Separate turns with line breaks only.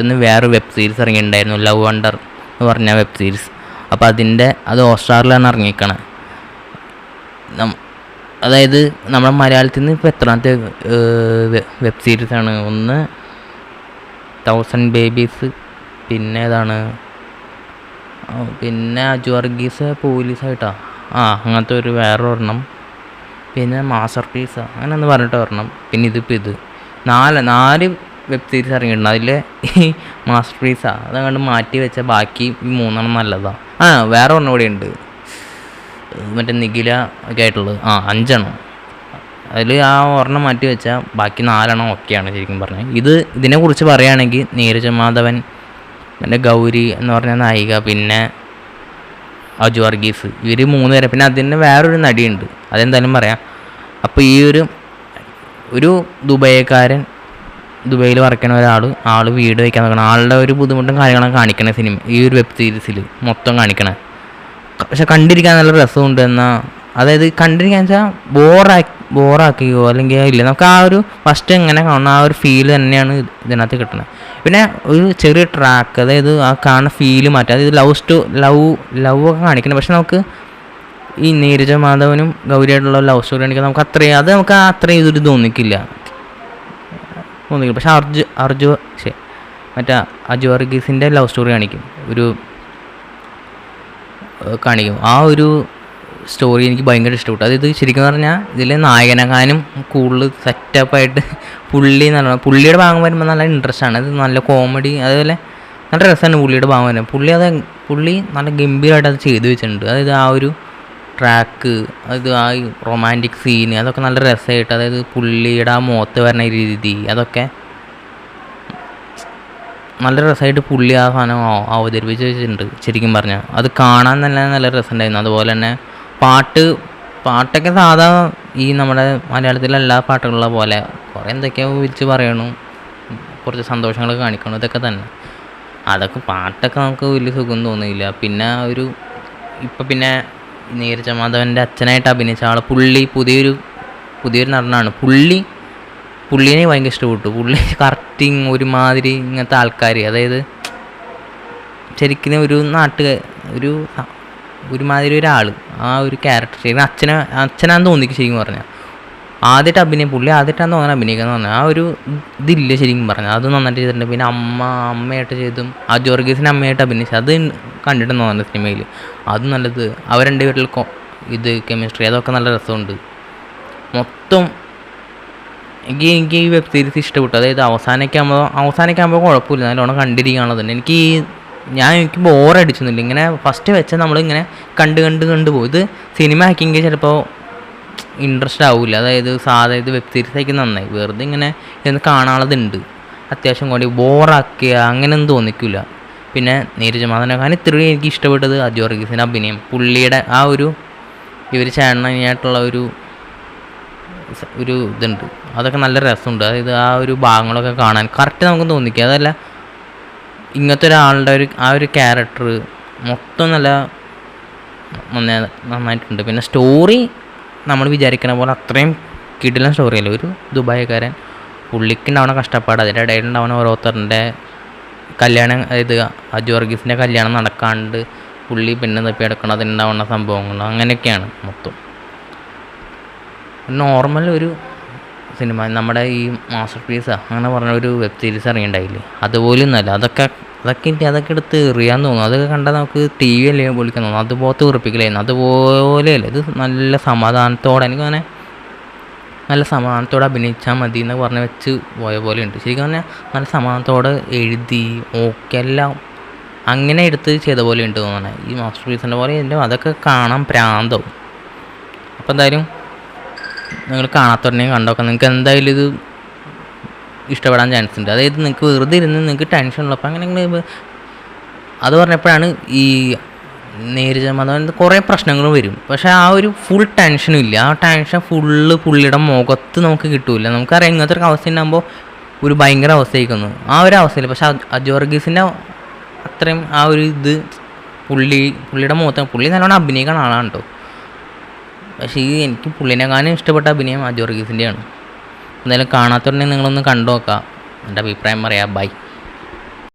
ഇന്ന് വേറെ web series ഇറങ്ങിയിട്ടുണ്ടായിരുന്നു, love wonder എന്ന് പറഞ്ഞ വെബ് സീരീസ്. അപ്പോൾ അത് ഹോട്ട്സ്റ്റാറിലാണ് ഇറങ്ങിയിരിക്കണേ. അതായത് നമ്മുടെ മലയാളത്തിൽ നിന്ന് ഇപ്പോൾ എത്രാമത്തെ വെബ് സീരീസാണ്? ഒന്ന് 1000 ബേബീസ്, പിന്നെ ഏതാണ്, പിന്നെ അജു വർഗീസ് പോലീസായിട്ടാ, അങ്ങനത്തെ ഒരു വേറെ ഒരെണ്ണം, പിന്നെ മാസ്റ്റർ പീസ് അങ്ങനെ ഒന്ന് പറഞ്ഞിട്ട് ഒരെണ്ണം, പിന്നെ ഇത് നാല് വെബ് സീരീസ് ഇറങ്ങിയിട്ടുണ്ട്. അതിൽ ഈ മാസ്റ്റർ പീസാണ് അതങ്ങോട്ട് മാറ്റി വെച്ച ബാക്കി ഈ 3 നല്ലതാണ്. വേറെ ഒരെണ്ണം കൂടി ഉണ്ട്, മറ്റേ നിഖില ഒക്കെ ആയിട്ടുള്ളത്, 5 അതിൽ ആ ഒരെണ്ണം മാറ്റി വെച്ചാൽ ബാക്കി 4 ഒക്കെയാണ് ശരിക്കും പറഞ്ഞാൽ. ഇതിനെക്കുറിച്ച് പറയുകയാണെങ്കിൽ നീരജ മാധവൻ, പിന്നെ ഗൗരി എന്ന് പറഞ്ഞ നായിക, പിന്നെ അജു വർഗീസ്, ഇവർ 3 പേരെ, പിന്നെ അതിന് വേറൊരു നടിയുണ്ട്, അതെന്തായാലും പറയാം. അപ്പോൾ ഈ ഒരു ദുബൈക്കാരൻ, ദുബൈയിൽ വർക്കുന്ന ആൾ വീട് വയ്ക്കാൻ നോക്കണം, ആളുടെ ഒരു ബുദ്ധിമുട്ടും കാര്യങ്ങളൊക്കെ കാണിക്കണ സിനിമ ഈ ഒരു വെബ് സീരീസിൽ മൊത്തം കാണിക്കണേ. പക്ഷെ കണ്ടിരിക്കാൻ നല്ല രസമുണ്ട്. എന്നാൽ അതായത് കണ്ടിരിക്കാൻ വെച്ചാൽ ബോറാക്കിയോ അല്ലെങ്കിൽ ഇല്ല, നമുക്ക് ആ ഒരു ഫസ്റ്റ് എങ്ങനെ കാണുന്ന ആ ഒരു ഫീല് തന്നെയാണ് ഇതിനകത്ത് കിട്ടുന്നത്. പിന്നെ ഒരു ചെറിയ ട്രാക്ക്, അതായത് ആ കാണുന്ന ഫീല് മാറ്റുക, അതായത് ലവ് ഒക്കെ കാണിക്കുന്നത്. പക്ഷെ നമുക്ക് ഈ നീരജ മാധവനും ഗൗരിയായിട്ടുള്ള ലവ് സ്റ്റോറി കാണിക്കുന്നത് നമുക്ക് അത്രയും ഇതൊരു തോന്നിക്കില്ല. പക്ഷെ അജു വർഗീസിൻ്റെ ലവ് സ്റ്റോറി കാണിക്കും. ആ ഒരു സ്റ്റോറി എനിക്ക് ഭയങ്കര ഇഷ്ടപ്പെട്ടു. അതായത് ശരിക്കും പറഞ്ഞാൽ ഇതിൽ നായകനെക്കാനും കൂടുതൽ സെറ്റപ്പായിട്ട് പുള്ളിയുടെ ഭാഗം വരുമ്പോൾ നല്ല ഇൻട്രസ്റ്റ് ആണ്. അത് നല്ല കോമഡി, അതുപോലെ നല്ല രസമാണ് പുള്ളിയുടെ ഭാഗം വരുന്നത്. പുള്ളി നല്ല ഗംഭീരമായിട്ട് അത് ചെയ്തു വെച്ചിട്ടുണ്ട്. അതായത് ആ ഒരു ട്രാക്ക്, അതായത് ആ റൊമാൻറ്റിക് സീന്, അതൊക്കെ നല്ല രസമായിട്ട്, അതായത് പുള്ളിയുടെ ആ മുഖത്ത് വരുന്ന രീതി, അതൊക്കെ നല്ല രസമായിട്ട് പുള്ളി ആ സാധനം അവതരിപ്പിച്ച് വെച്ചിട്ടുണ്ട് ശരിക്കും പറഞ്ഞാൽ. അത് കാണാൻ തന്നെ നല്ല രസമുണ്ടായിരുന്നു. അതുപോലെ തന്നെ പാട്ടൊക്കെ സാധാ ഈ നമ്മുടെ മലയാളത്തിലെ എല്ലാ പാട്ടുകളുള്ള പോലെ കുറേ എന്തൊക്കെയോ വിളിച്ച് പറയണു, കുറച്ച് സന്തോഷങ്ങളൊക്കെ കാണിക്കണം, ഇതൊക്കെ തന്നെ. പാട്ടൊക്കെ നമുക്ക് വലിയ സുഖം തോന്നിയില്ല. പിന്നെ പിന്നെ നീരജ മാധവൻ്റെ അച്ഛനായിട്ട് അഭിനയിച്ച ആൾ പുതിയൊരു നടനാണ്. പുള്ളീനെ ഭയങ്കര ഇഷ്ടപ്പെട്ടു. പുള്ളി കറക്റ്റിങ് ഒരുമാതിരി ഇങ്ങനത്തെ ആൾക്കാർ, അതായത് ശരിക്കും ഒരുമാതിരി ഒരാൾ, ആ ഒരു ക്യാരക്ടർ ശരിക്കും അച്ഛനാന്ന് തോന്നിക്കും ശരിക്കും പറഞ്ഞാൽ. ആദ്യമായിട്ടാണ് തോന്നാൻ അഭിനയിക്കാന്ന് പറഞ്ഞാൽ ആ ഒരു ഇതില്ല ശരിക്കും പറഞ്ഞാൽ. അത് നന്നായിട്ട് ചെയ്തിട്ടുണ്ട്. പിന്നെ അമ്മയായിട്ട് ചെയ്തും അജു വർഗീസിൻ്റെ അമ്മയായിട്ട് അഭിനയിച്ചു, അത് കണ്ടിട്ടുണ്ടെന്ന് തോന്നുന്നു സിനിമയിൽ. അത് നല്ലത്, അവർ 2 പേരിൽ കെമിസ്ട്രി, അതൊക്കെ നല്ല രസമുണ്ട്. മൊത്തം എനിക്ക് ഈ വെബ് സീരീസ് ഇഷ്ടപ്പെട്ടു. അതായത് അവസാനിക്കാകുമ്പോൾ കുഴപ്പമില്ല, നല്ലോണം കണ്ടിരിക്കുകയാണത് തന്നെ. എനിക്ക് ബോറടിച്ചൊന്നുമില്ല. ഇങ്ങനെ ഫസ്റ്റ് വെച്ചാൽ നമ്മളിങ്ങനെ കണ്ട് പോകും. ഇത് സിനിമ ആക്കിയെങ്കിൽ ചിലപ്പോൾ ഇൻട്രസ്റ്റ് ആവില്ല. അതായത് ഇത് വെബ് സീരീസ് ആക്കി നന്നായി, വെറുതെ ഇങ്ങനെ ഇതൊന്ന് കാണാനുള്ളതുണ്ട്. അത്യാവശ്യം കൂടി ബോറാക്കുക അങ്ങനെയൊന്നും തോന്നിക്കില്ല. പിന്നെ നീരജ മാധവനെക്കാളും ഇത്രയും എനിക്ക് ഇഷ്ടപ്പെട്ടത് അജു വർഗീസിൻ്റെ അഭിനയം, പുള്ളിയുടെ ആ ഇവർ ചേട്ടനായിട്ടുള്ള ഒരു ഇതുണ്ട്, അതൊക്കെ നല്ല രസമുണ്ട്. അതായത് ആ ഒരു ഭാഗങ്ങളൊക്കെ കാണാൻ കറക്റ്റ് നമുക്ക് തോന്നിക്കുക. അതല്ല ഇങ്ങനത്തെ ഒരാളുടെ ആ ഒരു ക്യാരക്ടർ മൊത്തം നന്നായിട്ടുണ്ട്. പിന്നെ സ്റ്റോറി നമ്മൾ വിചാരിക്കുന്ന പോലെ അത്രയും കിടിലൻ സ്റ്റോറിയല്ല. ഒരു ദുബായിക്കാരൻ, പുള്ളിക്കുണ്ടാവുന്ന കഷ്ടപ്പാട്, അതിൻ്റെ ഇടയിലുണ്ടാവുന്ന ഓരോരുത്തരുടെ കല്യാണം, അതായത് അജു വർഗീസിൻ്റെ കല്യാണം നടക്കാണ്ട് പുള്ളി പെണ്ണ് തപ്പി എടുക്കണം, അതിനുണ്ടാവുന്ന സംഭവങ്ങൾ, അങ്ങനെയൊക്കെയാണ് മൊത്തം. നോർമൽ ഒരു സിനിമ, നമ്മുടെ ഈ മാസ്റ്റർ പീസ് അങ്ങനെ പറഞ്ഞ ഒരു വെബ് സീരീസ് ഇറങ്ങിയിട്ടുണ്ടായില്ലേ, അതുപോലെ ഒന്നുമല്ല. അതൊക്കെ എടുത്ത് എറിയാൻ തോന്നും. അതൊക്കെ കണ്ടാൽ നമുക്ക് ടി വി അല്ലേ പൊളിക്കാൻ തോന്നും, അതുപോലത്തെ ഉറപ്പിക്കലായിരുന്നു. അതുപോലെയല്ല ഇത്, നല്ല സമാധാനത്തോടെ, എനിക്കങ്ങനെ നല്ല സമാധാനത്തോടെ അഭിനയിച്ചാൽ മതി എന്ന് പറഞ്ഞ് വെച്ച് പോയ പോലെ ഉണ്ട്. ശരിക്കും പറഞ്ഞാൽ നല്ല സമാധാനത്തോടെ എഴുതി എല്ലാം അങ്ങനെ എടുത്ത് ചെയ്ത പോലെ ഉണ്ട് തോന്നണേ. ഈ മാസ്റ്റർ പീസിൻ്റെ പോലെ അതൊക്കെ കാണാൻ പ്രാന്തവും. അപ്പോൾ എന്തായാലും നിങ്ങൾ കാണാത്തവരുടെയും കണ്ടോക്കാം, നിങ്ങൾക്ക് എന്തായാലും ഇത് ഇഷ്ടപ്പെടാൻ ചാൻസ് ഉണ്ട്. അതായത് നിങ്ങൾക്ക് വെറുതെ ഇരുന്ന് നിങ്ങൾക്ക് ടെൻഷൻ ഉള്ളപ്പോൾ അങ്ങനെ അത് പറഞ്ഞപ്പോഴാണ് ഈ നീരജ മാധവൻ കുറേ പ്രശ്നങ്ങളും വരും, പക്ഷേ ആ ഒരു ഫുൾ ടെൻഷനും ഇല്ല. ആ ടെൻഷൻ ഫുള്ള് പുള്ളിയുടെ മുഖത്ത് നമുക്ക് കിട്ടൂല. നമുക്കറിയാം ഇങ്ങനത്തെ ഒരു അവസ്ഥ ഉണ്ടാകുമ്പോൾ ഒരു ഭയങ്കര അവസ്ഥയായിരിക്കുന്നു, ആ ഒരു അവസ്ഥയിൽ. പക്ഷെ അജു വർഗീസിൻ്റെ അത്രയും ആ ഒരു പുള്ളിയുടെ മുഖത്ത് പുള്ളി നല്ലോണം അഭിനയിക്കുന്ന ആളാണ് കേട്ടോ. പക്ഷേ എനിക്ക് പുള്ളിനെക്കാളും ഇഷ്ടപ്പെട്ട അഭിനയം അജു വർഗീസിൻ്റെയാണ്. എന്തായാലും കാണാത്തവരുണ്ടെങ്കിൽ നിങ്ങളൊന്ന് കണ്ടു നോക്കാം, എൻ്റെ അഭിപ്രായം പറയാം. ബൈ.